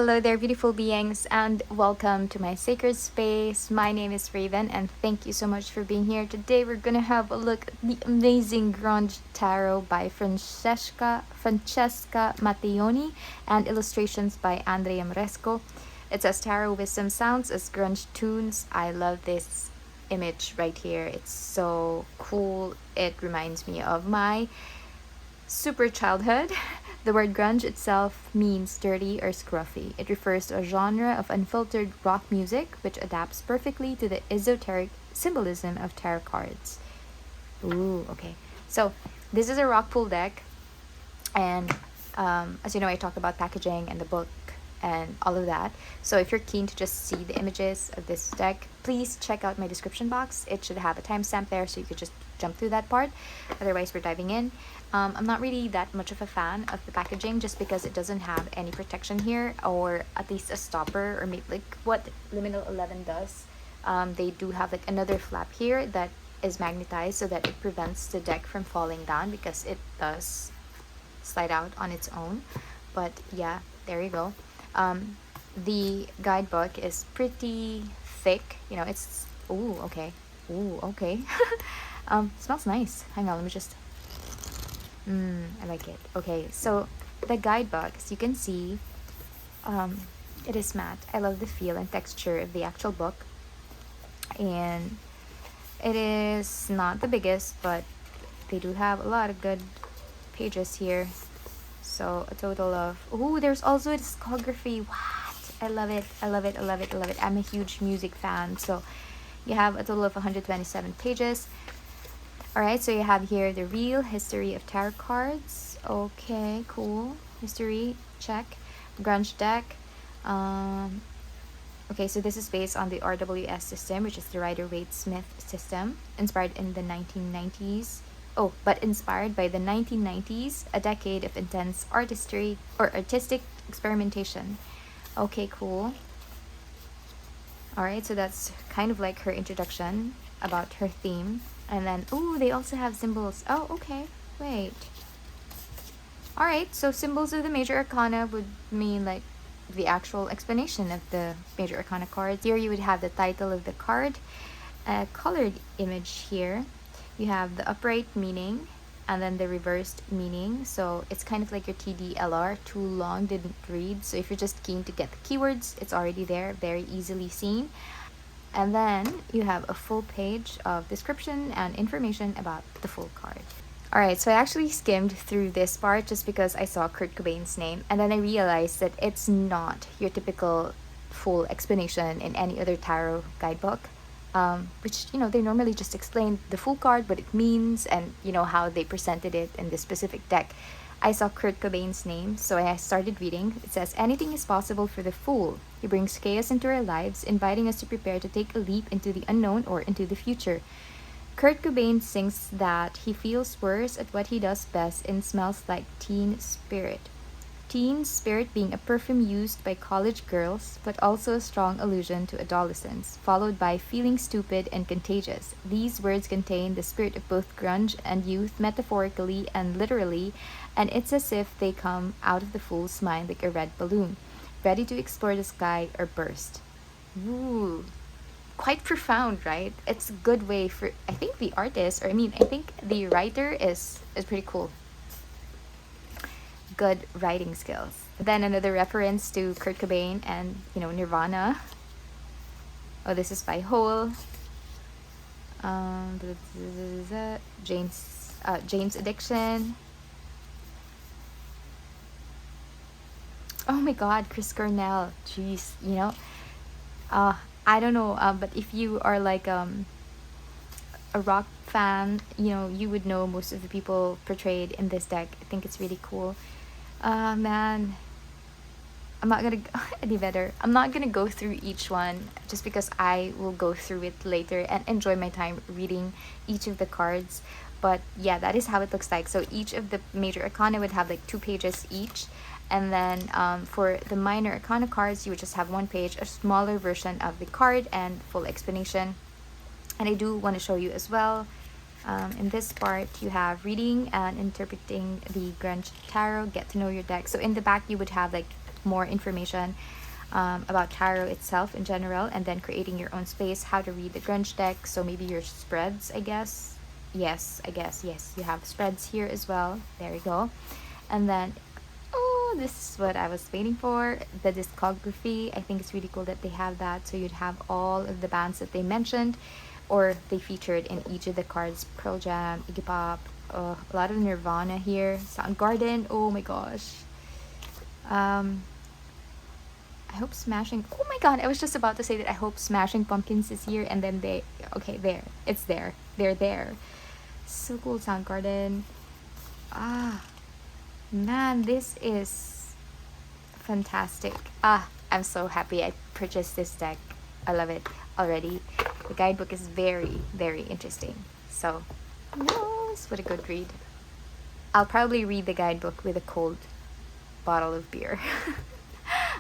Hello there, beautiful beings, and welcome to my sacred space. My name is Raven, and thank you so much for being here. Today, we're gonna have a look at the amazing Grunge Tarot by Francesca Matteoni and illustrations by Andrea Moresco. It says tarot wisdom sounds as grunge tunes. I love this image right here. It's so cool. It reminds me of my super childhood. The word grunge itself means dirty or scruffy. It refers to a genre of unfiltered rock music which adapts perfectly to the esoteric symbolism of tarot cards. Ooh, okay. So, this is a rock pool deck, and as you know, I talk about packaging and the book and all of that. So if you're keen to just see the images of this deck, please check out my description box. It should have a timestamp there, so you could just jump through that part. Otherwise, we're diving in. I'm not really that much of a fan of the packaging just because it doesn't have any protection here, or at least a stopper, or maybe like what Liminal 11 does. They do have like another flap here that is magnetized so that it prevents the deck from falling down, because it does slide out on its own. But yeah, there you go. The guidebook is pretty thick. You know, it's ooh, okay. Ooh, okay. Smells nice. Hang on, let me just I like it. Okay, so the guidebook, as you can see, it is matte. I love the feel and texture of the actual book. And it is not the biggest, but they do have a lot of good pages here. So a total of, ooh, there's also a discography. What? I love it. I love it. I love it. I love it. I'm a huge music fan. So you have a total of 127 pages. Alright, so you have here the real history of tarot cards. Okay, cool. History, check. Grunge deck. Okay, so this is based on the RWS system, which is the Rider-Waite-Smith system, inspired in the 1990s. Oh, but inspired by the 1990s, a decade of intense artistry or artistic experimentation. Okay, cool. Alright, so that's kind of like her introduction about her theme. And then, ooh, they also have symbols. Oh, okay, wait. Alright, so symbols of the major arcana would mean like the actual explanation of the major arcana cards. Here you would have the title of the card, a colored image here. You have the upright meaning and then the reversed meaning. So it's kind of like your TDLR, too long, didn't read. So if you're just keen to get the keywords, it's already there, very easily seen. And then you have a full page of description and information about the full card. Alright, so I actually skimmed through this part just because I saw Kurt Cobain's name, and then I realized that it's not your typical full explanation in any other tarot guidebook. Which, you know, they normally just explain the full card, what it means, and, you know, how they presented it in this specific deck. I saw Kurt Cobain's name, so I started reading. It says, anything is possible for the fool. He brings chaos into our lives, inviting us to prepare to take a leap into the unknown or into the future. Kurt Cobain sings that he feels worse at what he does best and smells like teen spirit. Teen spirit being a perfume used by college girls, but also a strong allusion to adolescence, followed by feeling stupid and contagious. These words contain the spirit of both grunge and youth, metaphorically and literally, and it's as if they come out of the fool's mind like a red balloon, ready to explore the sky or burst. Ooh, quite profound, right? It's a good way for, I think the artist, or I mean, I think the writer is pretty cool. Good writing skills. Then another reference to Kurt Cobain and, you know, Nirvana. Oh, this is by Hole. James Addiction. Oh my God, Chris Cornell. Jeez, you know. I don't know, but if you are like a rock fan, you know, you would know most of the people portrayed in this deck. I think it's really cool. Man, I'm not gonna any better. I'm not gonna go through each one just because I will go through it later and enjoy my time reading each of the cards. But yeah, that is how it looks like. So each of the major arcana would have like 2 pages each. And then for the minor arcana cards, you would just have 1 page, a smaller version of the card and full explanation. And I do want to show you as well, in this part, you have reading and interpreting the Grunge Tarot, get to know your deck. So in the back, you would have like more information about tarot itself in general, and then creating your own space, how to read the grunge deck. So maybe your spreads, I guess. Yes, I guess. Yes, you have spreads here as well. There you go. And then, oh, this is what I was waiting for, the discography. I think it's really cool that they have that. So you'd have all of the bands that they mentioned or they featured in each of the cards. Pearl Jam, Iggy Pop, a lot of Nirvana here, Soundgarden. Oh my gosh. I hope Smashing. Oh my god, I was just about to say that I hope Smashing Pumpkins is here, and then they. Okay, there. It's there. They're there. So cool, Soundgarden. Ah, man, this is fantastic. Ah, I'm so happy I purchased this deck. I love it already. The guidebook is very, very interesting. So, yes, what a good read. I'll probably read the guidebook with a cold bottle of beer.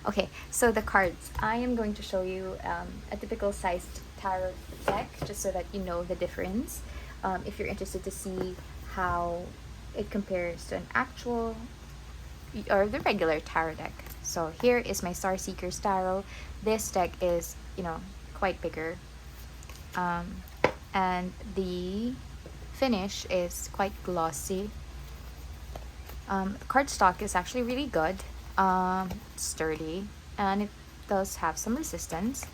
Okay, so the cards. I am going to show you a typical sized tarot deck, just so that you know the difference. If you're interested to see how it compares to an actual or the regular tarot deck. So here is my Star Seekers Tarot. This deck is, quite bigger. And the finish is quite glossy. Cardstock is actually really good. Sturdy, and it does have some resistance.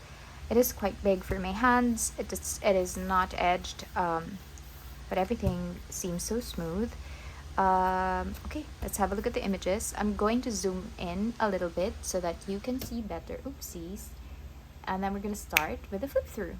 It is quite big for my hands. It is not edged, but everything seems so smooth. Okay, let's have a look at the images. I'm going to zoom in a little bit so that you can see better. Oopsies. And then we're going to start with the flip through.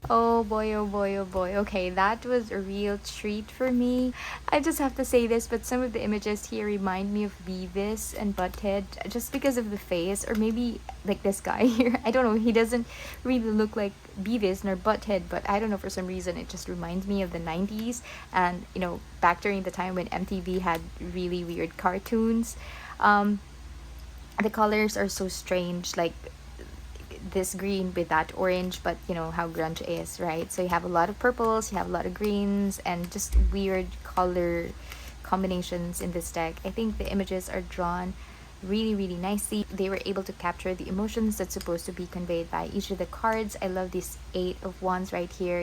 Oh boy, oh boy, oh boy. Okay, that was a real treat for me. I just have to say this, but some of the images here remind me of Beavis and Butthead just because of the face, or maybe like this guy here. I don't know, he doesn't really look like Beavis nor Butthead, but I don't know, for some reason it just reminds me of the 90s and, back during the time when MTV had really weird cartoons. Um, the colors are so strange, like this green with that orange, but you know how grunge is, right? So you have a lot of purples, you have a lot of greens, and just weird color combinations in this deck. I think the images are drawn really, really nicely. They were able to capture the emotions that's supposed to be conveyed by each of the cards. I love this Eight of Wands right here.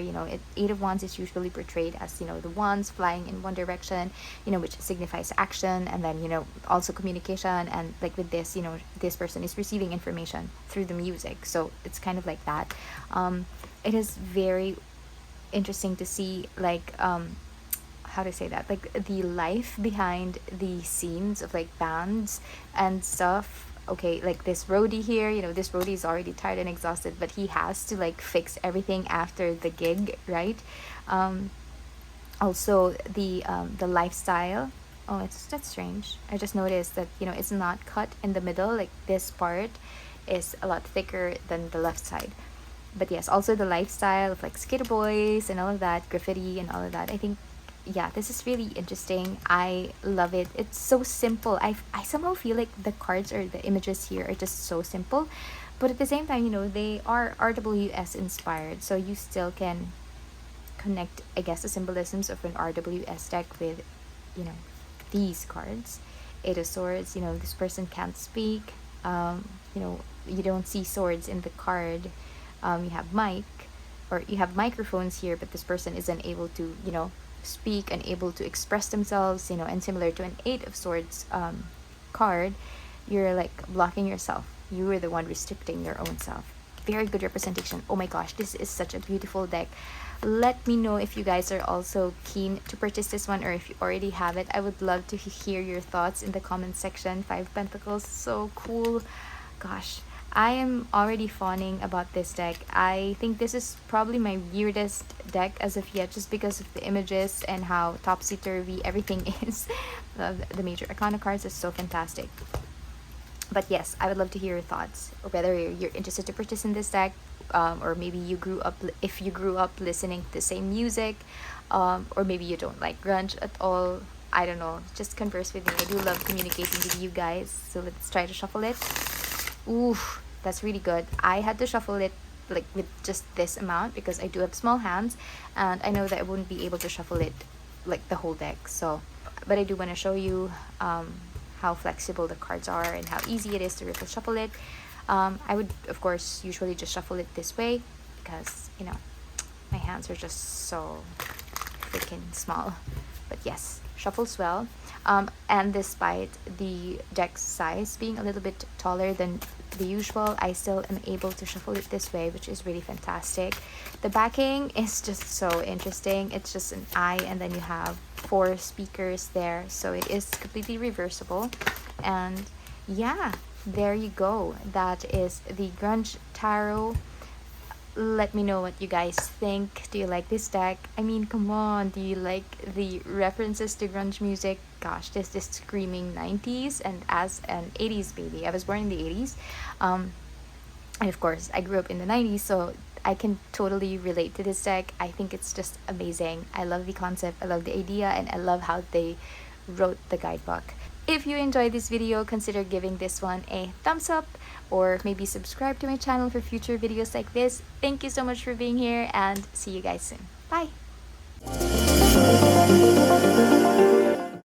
Eight of Wands is usually portrayed as, the wands flying in one direction, which signifies action, and then, also communication. And like with this, this person is receiving information through the music. So it's kind of like that. It is very interesting to see, like, how to say that, like the life behind the scenes of like bands and stuff. Okay, like this roadie here, this roadie is already tired and exhausted, but he has to like fix everything after the gig, right? Also the lifestyle. Oh, that's strange. I just noticed that, it's not cut in the middle. Like this part is a lot thicker than the left side. But yes, also the lifestyle of like skater boys and all of that, graffiti and all of that. I think, yeah, this is really interesting. I love it. It's so simple. I somehow feel like the cards or the images here are just so simple, but at the same time, they are RWS inspired, so you still can connect, I guess, the symbolisms of an RWS deck with, you know, these cards. Eight of Swords. This person can't speak. You don't see swords in the card. You have mic, or you have microphones here, but this person isn't able to, speak and able to express themselves, and similar to an Eight of Swords card, you're like blocking yourself. You are the one restricting your own self. Very good representation. Oh my gosh, this is such a beautiful deck. Let me know if you guys are also keen to purchase this one, or if you already have it. I would love to hear your thoughts in the comment section. Five of Pentacles, so cool. Gosh, I am already fawning about this deck. I think this is probably my weirdest deck as of yet, just because of the images and how topsy-turvy everything is. The major arcana cards is so fantastic. But yes, I would love to hear your thoughts, or whether you're interested to purchase in this deck, or maybe if you grew up listening to the same music, or maybe you don't like grunge at all. I don't know. Just converse with me. I do love communicating with you guys. So let's try to shuffle it. Ooh, that's really good. I had to shuffle it like with just this amount because I do have small hands, and I know that I wouldn't be able to shuffle it like the whole deck. So, but I do want to show you how flexible the cards are and how easy it is to riffle shuffle it. I would, of course, usually just shuffle it this way because, my hands are just so freaking small. But yes, shuffles well. And despite the deck size being a little bit taller than the usual, I still am able to shuffle it this way, which is really fantastic. The backing is just so interesting. It's just an eye, and then you have 4 speakers there, so it is completely reversible. And yeah, there you go. That is the Grunge Tarot. Let me know what you guys think. Do you like this deck? I mean, come on. Do you like the references to grunge music? Gosh, this is screaming 90s, and as an 80s baby, I was born in the 80s. And of course, I grew up in the 90s, so I can totally relate to this deck. I think it's just amazing. I love the concept, I love the idea, and I love how they wrote the guidebook. If you enjoyed this video, consider giving this one a thumbs up, or maybe subscribe to my channel for future videos like this. Thank you so much for being here, and see you guys soon. Bye!